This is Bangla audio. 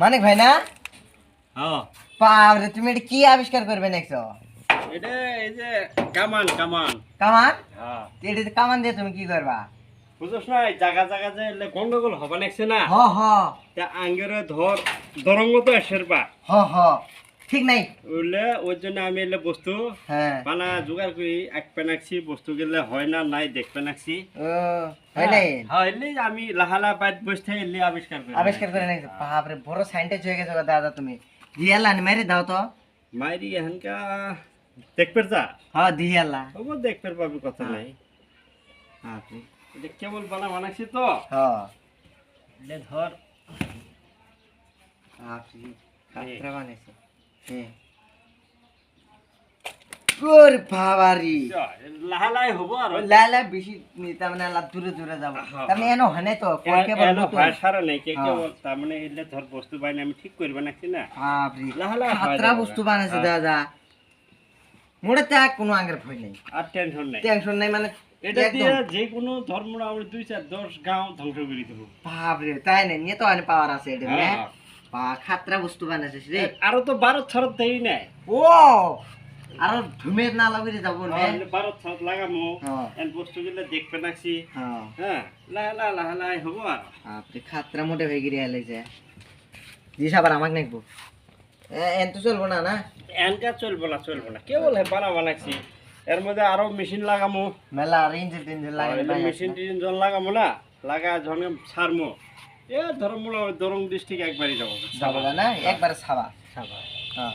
মানিক ভাই না? হ্যাঁ বাপরে, তুমি এটা কি আবিষ্কার করবে নেক্সট? এটা এই যে কামান কামান কামান? হ্যাঁ এটা কামান দিয়ে তুমি কি করবা? বুঝছ না জায়গা জায়গা যে এলে গন্ডগোল হবে নাকছে না হ হ তা আঙ্গেরে ধর দরঙ্গ তো এসের বা হ হ ঠিক নাই। উঠলে ওর জন্য আমি এলে বস্তু হ্যাঁ। বানা জোগাড় করি এক পেনাকছি বস্তু গেলে হয় না নাই দেখ পেনাকছি ও হয় নাই? হ্যাঁ এলে আমি লাহালা বাইত বসতে এলে আবিষ্কার করি আবিষ্কার করে নাকি? বাপরে, বড় সাইন্টিস্ট হয়ে গেছো গো দাদা তুমি। রিয়াল আনি মেরে দাও তো। মাইরি এখানকা দেখবে যা হ্যাঁ দিয়াল্লা। ও দেখতে পাবি কথা নাই আপনি এটা কেবল বানাচ্ছি তো হ্যাঁ এলে ধর আপনি খাতরা বানাইছে। হ্যাঁ গোর বাবারি, লাহালাই হবো আর লালা বেশি নিতে মানে আল্লাহ দূরে দূরে যাব। তার মানে এনো হনে তো কোন কে বলবো তো। সারা নেই কে কেবল তার মানে এলে ধর বস্তু বাইনে আমি ঠিক করব নাকি না বাপরে, লাহালা খাতরা বস্তু বানাইছে দাদা। মোড়ে তে কোনো আঙ্গের ভয় নেই, আর টেনশন নাই টেনশন নাই। মানে এটা দিয়ে যে কোনো ধর্ম আমরা 2-4-10 গাঁও ধ্বংস করে দেবো বাপরে, তাই না? নিয়ে তো অনেক পাওয়ার আছে এটা। হ্যাঁ। বা খাতরা বস্তু বানাইছিস রে। আরো তো 12 দেই নাই ও আর ধুমের না লাগবে যাব না। 12 লাগামো হ্যাঁ। এন বস্তু গুলো দেখবে নাকি হ্যাঁ হ্যাঁ লাহালাই হবো আর আপনি খাতরা মোটে হয়ে গিয়ে এলাইছে। জিস আবার আমাকে নাকবো এন তো চলবো না না? এনকা চলবো না কেবল বানাচ্ছি এর মধ্যে আরো মেশিন লাগামো মেলা আর ইঞ্জিন টিঞ্জিন লাগাই মেশিন টিন জন লাগামো না লাগা যখন ছাড়মো এ ধর্ম দরং ডিস্ট্রিক্ট একবারই যাবো যাবো না একবারে ছাবা। সাবা হ্যাঁ